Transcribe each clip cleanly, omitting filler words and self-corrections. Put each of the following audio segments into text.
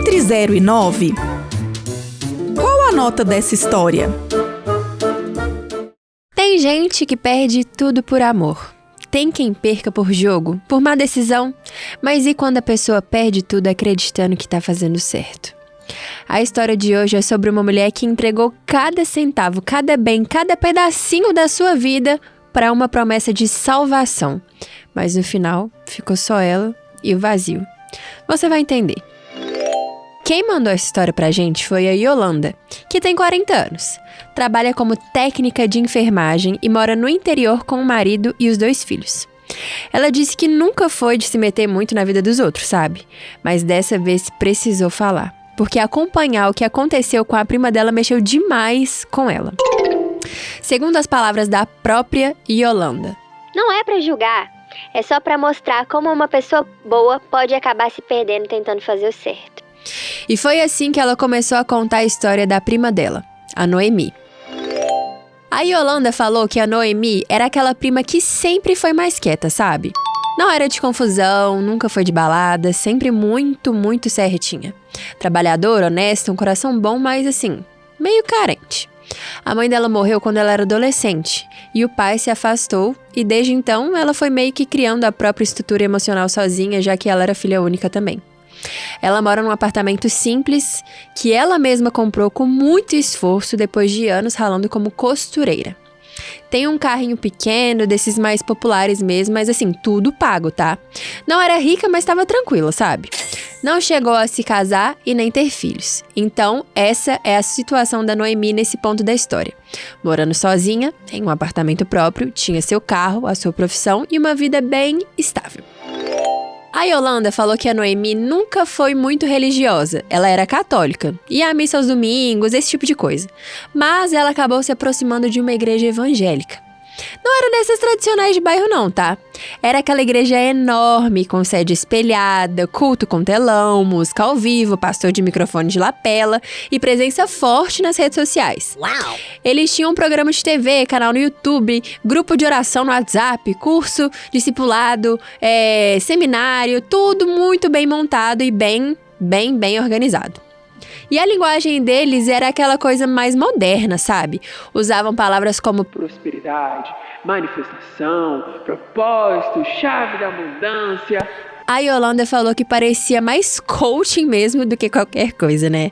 Entre 0 e 9, qual a nota dessa história? Tem gente que perde tudo por amor. Tem quem perca por jogo, por má decisão. Mas e quando a pessoa perde tudo acreditando que tá fazendo certo? A história de hoje é sobre uma mulher que entregou cada centavo, cada bem, cada pedacinho da sua vida para uma promessa de salvação. Mas no final, ficou só ela e o vazio. Você vai entender. Quem mandou essa história pra gente foi a Yolanda, que tem 40 anos. Trabalha como técnica de enfermagem e mora no interior com o marido e os 2 filhos. Ela disse que nunca foi de se meter muito na vida dos outros, sabe? Mas dessa vez precisou falar, porque acompanhar o que aconteceu com a prima dela mexeu demais com ela. Segundo as palavras da própria Yolanda. Não é pra julgar, é só pra mostrar como uma pessoa boa pode acabar se perdendo tentando fazer o certo. E foi assim que ela começou a contar a história da prima dela, a Noemi. A Yolanda falou que a Noemi era aquela prima que sempre foi mais quieta, sabe? Não era de confusão, nunca foi de balada, sempre muito certinha. Trabalhadora, honesta, um coração bom, mas assim, meio carente. A mãe dela morreu quando ela era adolescente e o pai se afastou e desde então ela foi meio que criando a própria estrutura emocional sozinha, já que ela era filha única também. Ela mora num apartamento simples que ela mesma comprou com muito esforço depois de anos ralando como costureira. Tem um carrinho pequeno, desses mais populares mesmo, mas assim, tudo pago, tá? Não era rica, mas estava tranquila, sabe? Não chegou a se casar e nem ter filhos. Então, essa é a situação da Noemi nesse ponto da história. Morando sozinha, em um apartamento próprio, tinha seu carro, a sua profissão e uma vida bem estável. A Yolanda falou que a Noemi nunca foi muito religiosa. Ela era católica, ia à missa aos domingos, esse tipo de coisa. Mas ela acabou se aproximando de uma igreja evangélica. Não era dessas tradicionais de bairro não, tá? Era aquela igreja enorme, com sede espelhada, culto com telão, música ao vivo, pastor de microfone de lapela e presença forte nas redes sociais. Uau! Eles tinham um programa de TV, canal no YouTube, grupo de oração no WhatsApp, curso, discipulado, seminário, tudo muito bem montado e bem organizado. E a linguagem deles era aquela coisa mais moderna, sabe? Usavam palavras como prosperidade, manifestação, propósito, chave da abundância. A Yolanda falou que parecia mais coaching mesmo do que qualquer coisa, né?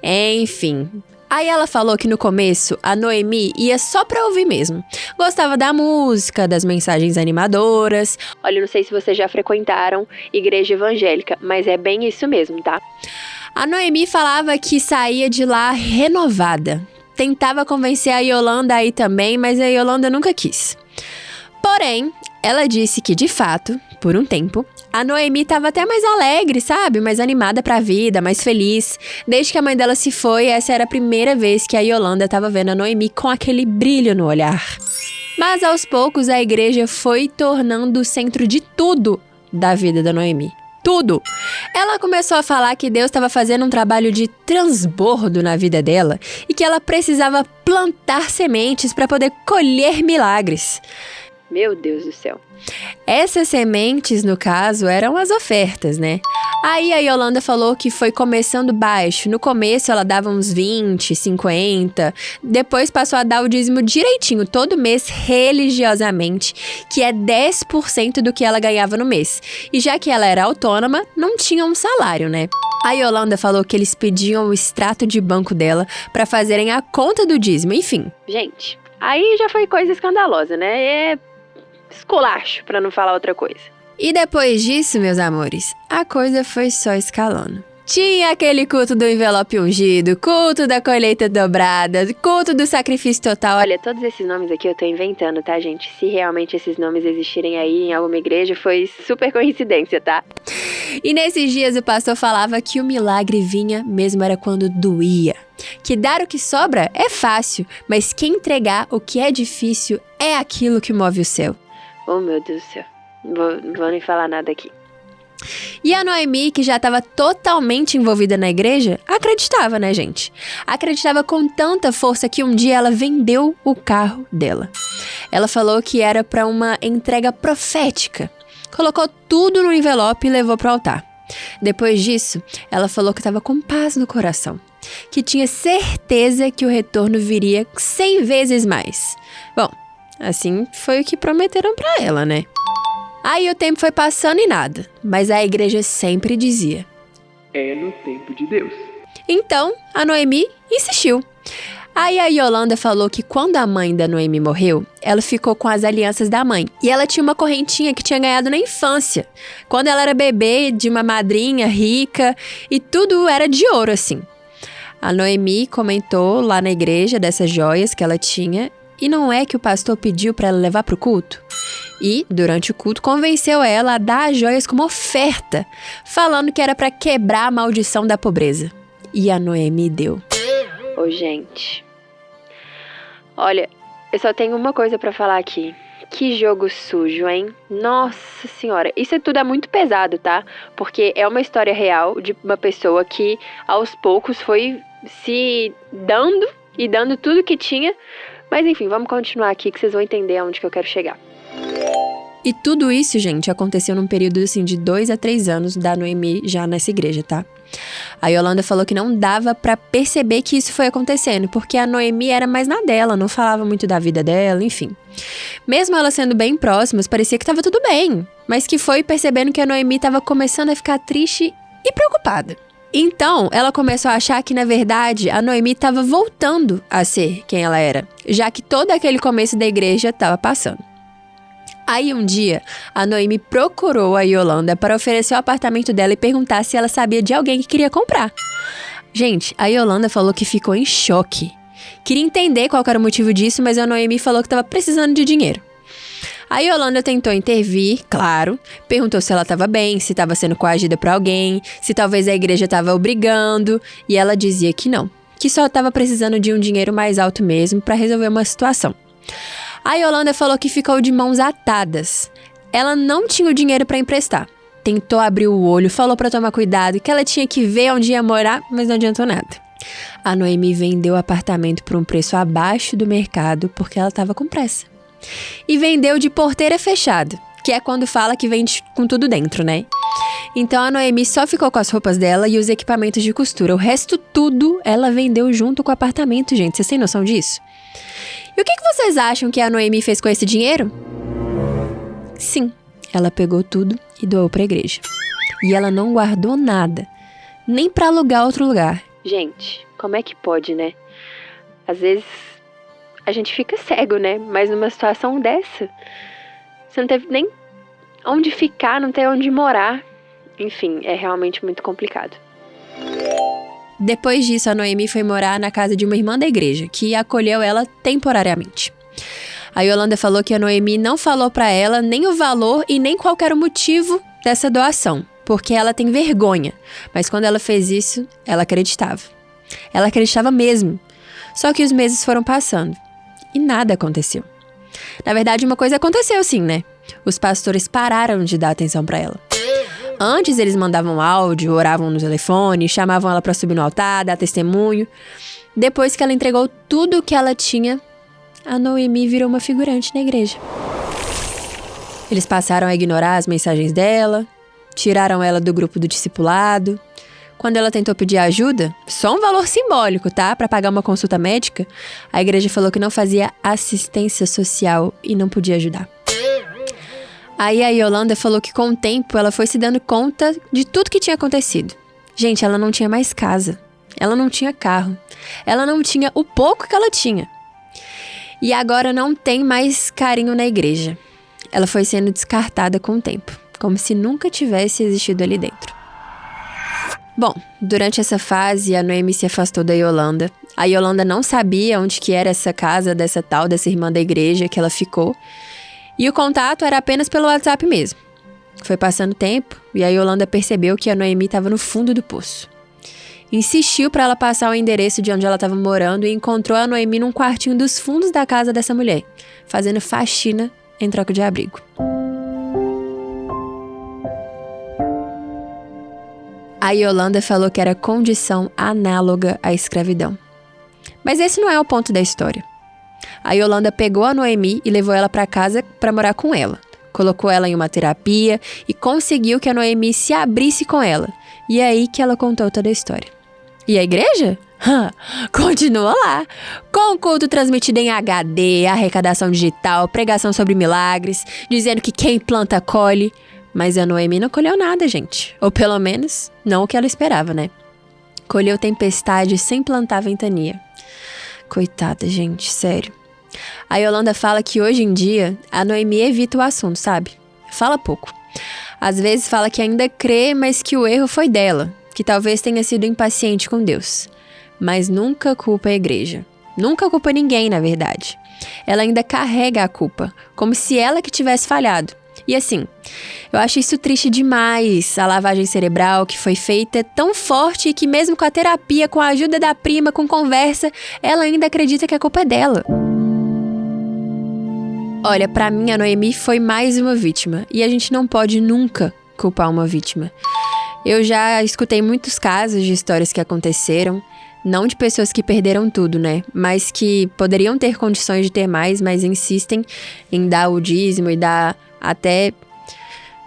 Enfim. Aí ela falou que no começo a Noemi ia só pra ouvir mesmo. Gostava da música, das mensagens animadoras. Olha, não sei se vocês já frequentaram igreja evangélica, mas é bem isso mesmo, tá? A Noemi falava que saía de lá renovada. Tentava convencer a Yolanda aí também, mas a Yolanda nunca quis. Porém, ela disse que, de fato, por um tempo, a Noemi estava até mais alegre, sabe? Mais animada pra vida, mais feliz. Desde que a mãe dela se foi, essa era a primeira vez que a Yolanda estava vendo a Noemi com aquele brilho no olhar. Mas, aos poucos, a igreja foi tornando o centro de tudo da vida da Noemi. Tudo! Ela começou a falar que Deus estava fazendo um trabalho de transbordo na vida dela e que ela precisava plantar sementes para poder colher milagres. Meu Deus do céu. Essas sementes, no caso, eram as ofertas, né? Aí a Yolanda falou que foi começando baixo. No começo ela dava uns 20, 50. Depois passou a dar o dízimo direitinho, todo mês, religiosamente, que é 10% do que ela ganhava no mês. E já que ela era autônoma, não tinha um salário, né? A Yolanda falou que eles pediam o extrato de banco dela pra fazerem a conta do dízimo. Enfim, gente, aí já foi coisa escandalosa, né? É esculacho, pra não falar outra coisa. E depois disso, meus amores, a coisa foi só escalando. Tinha aquele culto do envelope ungido, culto da colheita dobrada, culto do sacrifício total. Olha, todos esses nomes aqui eu tô inventando, tá, gente? Se realmente esses nomes existirem aí em alguma igreja, foi super coincidência, tá? E nesses dias o pastor falava que o milagre vinha mesmo era quando doía. Que dar o que sobra é fácil, mas que entregar o que é difícil é aquilo que move o céu. Oh, meu Deus do céu. Não vou nem falar nada aqui. E a Noemi, que já estava totalmente envolvida na igreja, acreditava, né, gente? Acreditava com tanta força que um dia ela vendeu o carro dela. Ela falou que era para uma entrega profética. Colocou tudo no envelope e levou para o altar. Depois disso, ela falou que estava com paz no coração, que tinha certeza que o retorno viria 100 vezes mais. Bom, assim foi o que prometeram pra ela, né? Aí o tempo foi passando e nada, mas a igreja sempre dizia: É no tempo de Deus. Então, a Noemi insistiu. Aí a Yolanda falou que quando a mãe da Noemi morreu, ela ficou com as alianças da mãe. E ela tinha uma correntinha que tinha ganhado na infância, quando ela era bebê de uma madrinha rica, e tudo era de ouro assim. A Noemi comentou lá na igreja dessas joias que ela tinha, e não é que o pastor pediu para ela levar pro culto? E, durante o culto, convenceu ela a dar as joias como oferta, falando que era para quebrar a maldição da pobreza. E a Noemi deu. Ô, gente. Olha, eu só tenho uma coisa pra falar aqui. Que jogo sujo, hein? Nossa senhora, isso tudo é muito pesado, tá? Porque é uma história real de uma pessoa que, aos poucos, foi se dando e dando tudo que tinha. Mas enfim, vamos continuar aqui que vocês vão entender aonde que eu quero chegar. E tudo isso, gente, aconteceu num período assim de 2 a 3 anos da Noemi já nessa igreja, tá? A Yolanda falou que não dava pra perceber que isso foi acontecendo, porque a Noemi era mais na dela, não falava muito da vida dela, enfim. Mesmo ela sendo bem próximas, parecia que tava tudo bem, mas que foi percebendo que a Noemi tava começando a ficar triste e preocupada. Então, ela começou a achar que, na verdade, a Noemi estava voltando a ser quem ela era, já que todo aquele começo da igreja estava passando. Aí um dia, a Noemi procurou a Yolanda para oferecer o apartamento dela e perguntar se ela sabia de alguém que queria comprar. Gente, a Yolanda falou que ficou em choque. Queria entender qual era o motivo disso, mas a Noemi falou que estava precisando de dinheiro. A Yolanda tentou intervir, claro, perguntou se ela estava bem, se estava sendo coagida por alguém, se talvez a igreja estava obrigando, e ela dizia que não, que só estava precisando de um dinheiro mais alto mesmo para resolver uma situação. A Yolanda falou que ficou de mãos atadas. Ela não tinha o dinheiro para emprestar. Tentou abrir o olho, falou para tomar cuidado, que ela tinha que ver onde ia morar, mas não adiantou nada. A Noemi vendeu o apartamento por um preço abaixo do mercado porque ela estava com pressa. E vendeu de porteira fechada, que é quando fala que vende com tudo dentro, né? Então a Noemi só ficou com as roupas dela e os equipamentos de costura. O resto tudo ela vendeu junto com o apartamento, gente. Vocês têm noção disso? E o que vocês acham que a Noemi fez com esse dinheiro? Sim, ela pegou tudo e doou para a igreja. E ela não guardou nada, nem para alugar outro lugar. Gente, como é que pode, né? Às vezes a gente fica cego, né? Mas numa situação dessa, você não teve nem onde ficar, não tem onde morar. Enfim, é realmente muito complicado. Depois disso, a Noemi foi morar na casa de uma irmã da igreja, que acolheu ela temporariamente. A Yolanda falou que a Noemi não falou pra ela nem o valor e nem qual era o motivo dessa doação, porque ela tem vergonha. Mas quando ela fez isso, ela acreditava. Ela acreditava mesmo. Só que os meses foram passando e nada aconteceu. Na verdade, uma coisa aconteceu sim, né? Os pastores pararam de dar atenção pra ela. Antes eles mandavam áudio, oravam no telefone, chamavam ela pra subir no altar, dar testemunho. Depois que ela entregou tudo o que ela tinha, a Noemi virou uma figurante na igreja. Eles passaram a ignorar as mensagens dela, tiraram ela do grupo do discipulado. Quando ela tentou pedir ajuda, só um valor simbólico, tá? Pra pagar uma consulta médica, a igreja falou que não fazia assistência social e não podia ajudar. Aí a Yolanda falou que com o tempo ela foi se dando conta de tudo que tinha acontecido. Gente, ela não tinha mais casa. Ela não tinha carro. Ela não tinha o pouco que ela tinha. E agora não tem mais carinho na igreja. Ela foi sendo descartada com o tempo, como se nunca tivesse existido ali dentro. Bom, durante essa fase, a Noemi se afastou da Yolanda. A Yolanda não sabia onde que era essa casa dessa irmã da igreja que ela ficou. E o contato era apenas pelo WhatsApp mesmo. Foi passando o tempo e a Yolanda percebeu que a Noemi estava no fundo do poço. Insistiu para ela passar o endereço de onde ela estava morando e encontrou a Noemi num quartinho dos fundos da casa dessa mulher, fazendo faxina em troca de abrigo. A Yolanda falou que era condição análoga à escravidão. Mas esse não é o ponto da história. A Yolanda pegou a Noemi e levou ela para casa para morar com ela, colocou ela em uma terapia e conseguiu que a Noemi se abrisse com ela. E é aí que ela contou toda a história. E a igreja? Continua lá, com o culto transmitido em HD, arrecadação digital, pregação sobre milagres, dizendo que quem planta colhe. Mas a Noemi não colheu nada, gente. Ou pelo menos, não o que ela esperava, né? Colheu tempestade sem plantar ventania. Coitada, gente, sério. A Yolanda fala que hoje em dia a Noemi evita o assunto, sabe? Fala pouco. Às vezes fala que ainda crê, mas que o erro foi dela, que talvez tenha sido impaciente com Deus. Mas nunca culpa a igreja. Nunca culpa ninguém, na verdade. Ela ainda carrega a culpa, como se ela que tivesse falhado. E assim, eu acho isso triste demais. A lavagem cerebral que foi feita é tão forte que mesmo com a terapia, com a ajuda da prima, com conversa, ela ainda acredita que a culpa é dela. Olha, pra mim a Noemi foi mais uma vítima. E a gente não pode nunca culpar uma vítima. Eu já escutei muitos casos de histórias que aconteceram. Não de pessoas que perderam tudo, né? Mas que poderiam ter condições de ter mais, mas insistem em dar o dízimo e dar até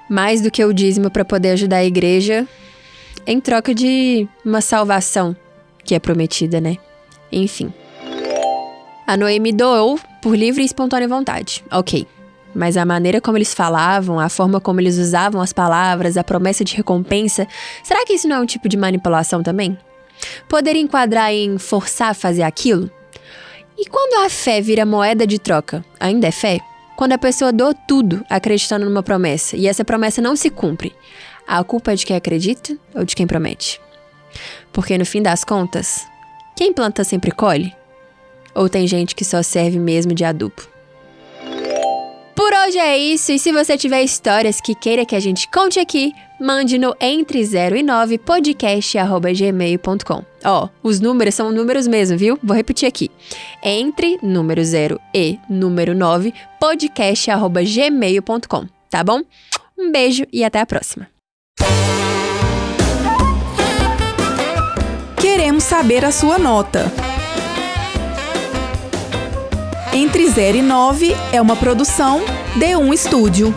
mais do que o dízimo para poder ajudar a igreja em troca de uma salvação que é prometida, né? Enfim. A Noemi doou por livre e espontânea vontade, ok. Mas a maneira como eles falavam, a forma como eles usavam as palavras, a promessa de recompensa, será que isso não é um tipo de manipulação também? Poderia enquadrar em forçar a fazer aquilo? E quando a fé vira moeda de troca, ainda é fé? Quando a pessoa doa tudo acreditando numa promessa e essa promessa não se cumpre, a culpa é de quem acredita ou de quem promete? Porque no fim das contas, quem planta sempre colhe? Ou tem gente que só serve mesmo de adubo? Por hoje é isso, e se você tiver histórias que queira que a gente conte aqui, mande no entre0e9podcast@gmail.com. Os números são números mesmo, viu? Vou repetir aqui. Entre número 0 e número 9 podcast@gmail.com, tá bom? Um beijo e até a próxima. Queremos saber a sua nota. Entre 0 e 9 é uma produção D1 Estúdio.